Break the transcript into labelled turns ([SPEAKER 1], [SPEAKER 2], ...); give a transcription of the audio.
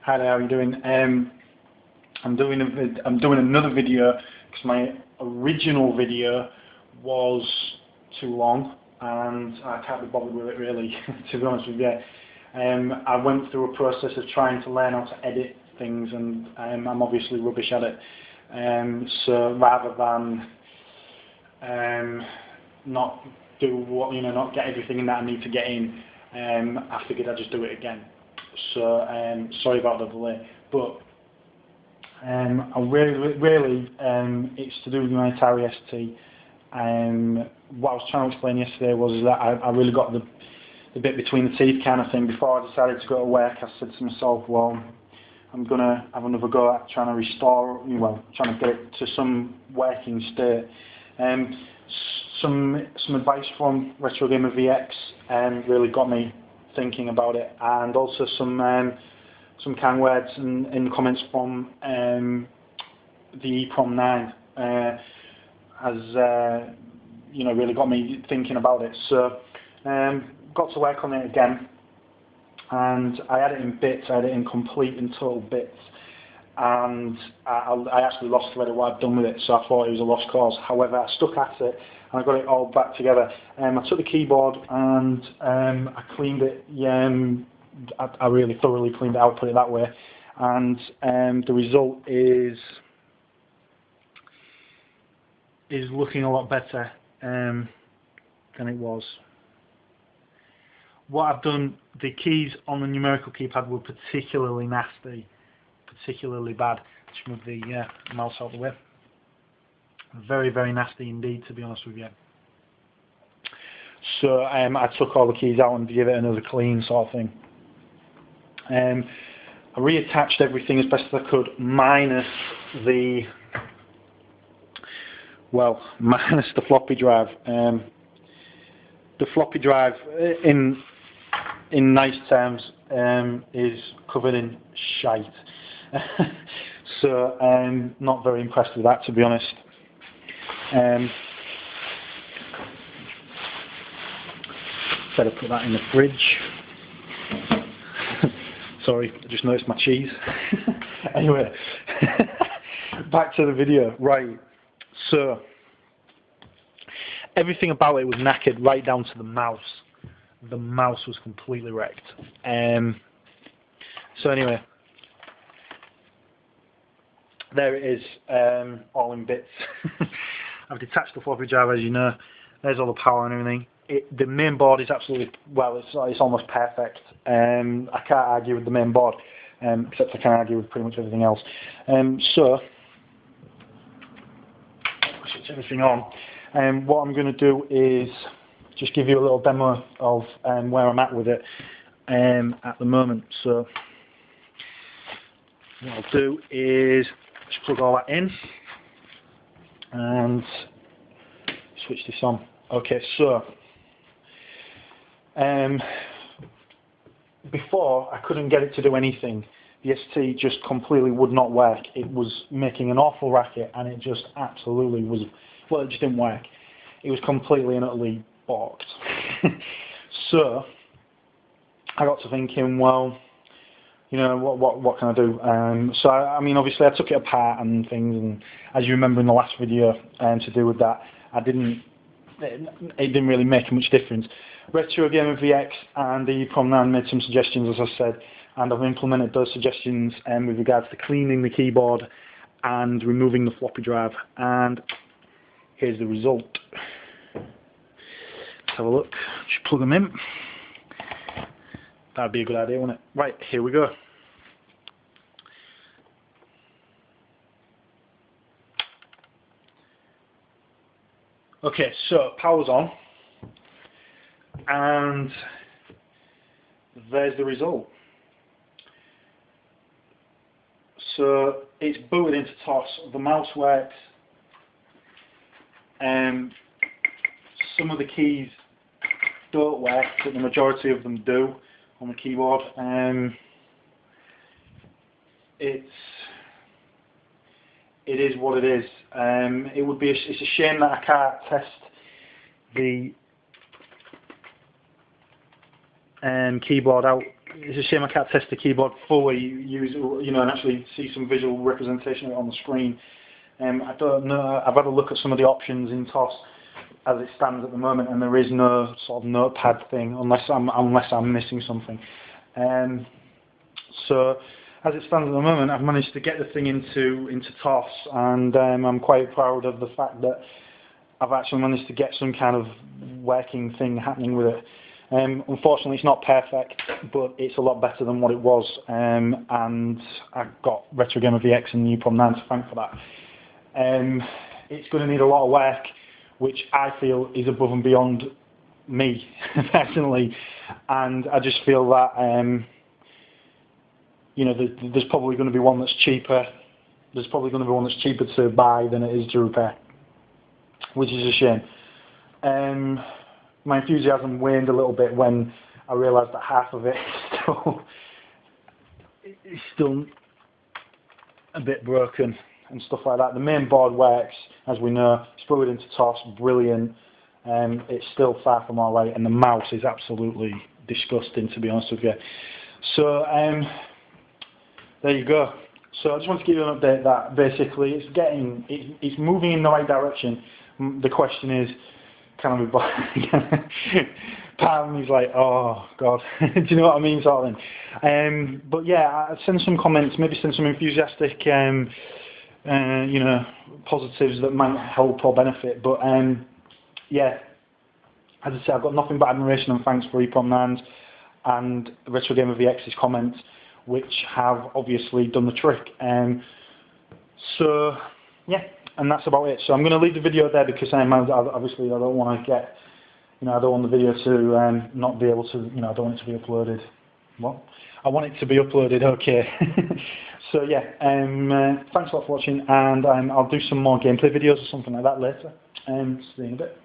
[SPEAKER 1] Hi there, how are you doing? I'm doing another video because my original video was too long and I can't be bothered with it really, to be honest with you. I went through a process of trying to learn how to edit things, and I'm obviously rubbish at it. So rather than not do what not get everything in that I need to get in, I figured I'd just do it again. So sorry about the delay, but I really it's to do with my Atari ST. What I was trying to explain yesterday was that I really got the bit between the teeth kind of thing. Before I decided to go to work, I said to myself, well, I'm gonna have another go at trying to restore, trying to get it to some working state. Some advice from RetroGamerVX really got me thinking about it, and also some kind words in the comments from TheEPROM9 has really got me thinking about it. So got to work on it again, and I had it in bits. I had it in complete and total bits, and I actually lost thread of what I'd done with it, so I thought it was a lost cause. However, I stuck at it and I got it all back together. I took the keyboard and I cleaned it. I really thoroughly cleaned it out, put it that way, and the result is looking a lot better than it was. What I've done, the keys on the numerical keypad were particularly nasty, particularly bad. Just move the mouse out of the way. Very, very nasty indeed, to be honest with you. So I took all the keys out and gave it another clean sort of thing. I reattached everything as best as I could, minus the floppy drive. The floppy drive, in nice terms, is covered in shite. So I'm not very impressed with that, to be honest. Better put that in the fridge. Sorry, I just noticed my cheese. Anyway, back to the video. Right, so everything about it was knackered, right down to the mouse. The mouse was completely wrecked. So anyway, there it is, all in bits. I've detached the floppy drive, as you know. There's all the power and everything. The main board is absolutely, it's almost perfect. I can't argue with the main board, except I can argue with pretty much everything else. So, switch everything on. What I'm going to do is just give you a little demo of where I'm at with it at the moment. So, what I'll do is just plug all that in and switch this on. Okay, so before I couldn't get it to do anything. The ST just completely would not work. It was making an awful racket, and it just absolutely was. Well, it just didn't work. It was completely and utterly balked. So I got to thinking, well, what can I do? So I mean, obviously, I took it apart and things, and as you remember in the last video, to do with that, it didn't really make much difference. RetroGamerVX and TheEPROM9 made some suggestions, as I said, and I've implemented those suggestions with regards to cleaning the keyboard and removing the floppy drive. And here's the result. Let's have a look. Just plug them in. That'd be a good idea, wouldn't it? Right, here we go. Okay, so power's on, and there's the result. So it's booted into TOS. The mouse works. Some of the keys don't work, but the majority of them do on the keyboard. It is what it is. It's a shame that I can't test the keyboard out. It's a shame I can't test the keyboard fully, and actually see some visual representation of it on the screen. I don't know. I've had a look at some of the options in TOS as it stands at the moment, and there is no sort of notepad thing unless I'm missing something. So as it stands at the moment, I've managed to get the thing into TOS, and I'm quite proud of the fact that I've actually managed to get some kind of working thing happening with it. Unfortunately, it's not perfect, but it's a lot better than what it was, and I've got RetroGamerVX and TheEPROM9 to thank for that. It's going to need a lot of work, which I feel is above and beyond me, personally, and I just feel that there's probably going to be one that's cheaper. There's probably going to be one that's cheaper to buy than it is to repair, which is a shame. My enthusiasm waned a little bit when I realised that half of it is still a bit broken and stuff like that. The main board works, as we know. It's fluid into TOS, brilliant. It's still far from all right, and the mouse is absolutely disgusting, to be honest with you. So there you go. So I just want to give you an update that basically it's moving in the right direction. The question is, can I be bothered? Part of me's like, oh god, do you know what I mean, sort of thing. But yeah, send some comments, maybe send some enthusiastic, positives that might help or benefit. But yeah, as I say, I've got nothing but admiration and thanks for TheEPROM9's and RetroGamerVX's comments, which have obviously done the trick. So yeah, and that's about it. So I'm going to leave the video there because obviously I don't want to get, I don't want the video to not be able to, I don't want it to be uploaded. What? I want it to be uploaded, okay. So yeah, thanks a lot for watching, and I'll do some more gameplay videos or something like that later. See you in a bit.